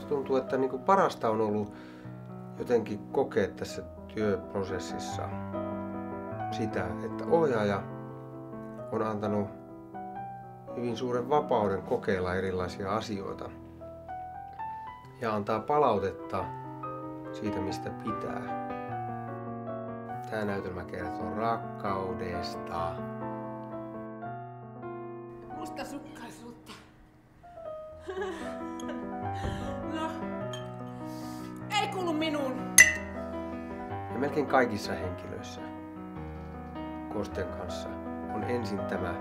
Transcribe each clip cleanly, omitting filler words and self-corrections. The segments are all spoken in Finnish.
Musta tuntuu, että niin kuin parasta on ollut jotenkin kokea tässä työprosessissa sitä, että ohjaaja on antanut hyvin suuren vapauden kokeilla erilaisia asioita ja antaa palautetta siitä, mistä pitää. Tämä näytelmä kertoo rakkaudesta. Mustasukkaisuutta. No, ei kuulu minuun. Ja melkein kaikissa henkilöissä Kosten kanssa on ensin tämä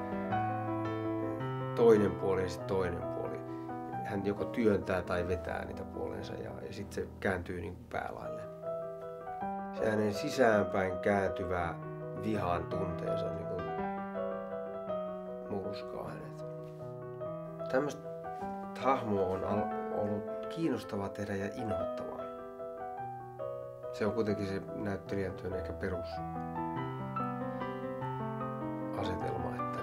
toinen puoli ja sitten toinen puoli. Hän joko työntää tai vetää niitä puolensa ja sitten se kääntyy niin kuin päälaille. Se hänen sisäänpäin kääntyvä vihan tunteensa niin kuin muruskaa hänet. Tämmöistä hahmoa on ollut kiinnostavaa tehdä ja inhottavaa. Se on kuitenkin se näyttelijän työn ehkä perusasetelma, että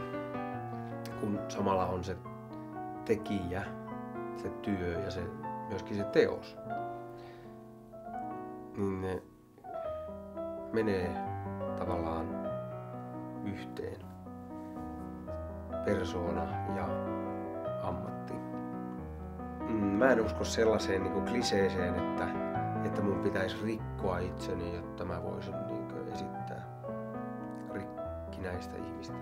kun samalla on se tekijä, se työ ja myöskin se teos, niin ne menee tavallaan yhteen. Persoona ja ammatti. Mä en usko sellaiseen niin kuin kliseeseen, että mun pitäisi rikkoa itseni, jotta mä voisin niin kuin esittää rikkinäistä ihmistä.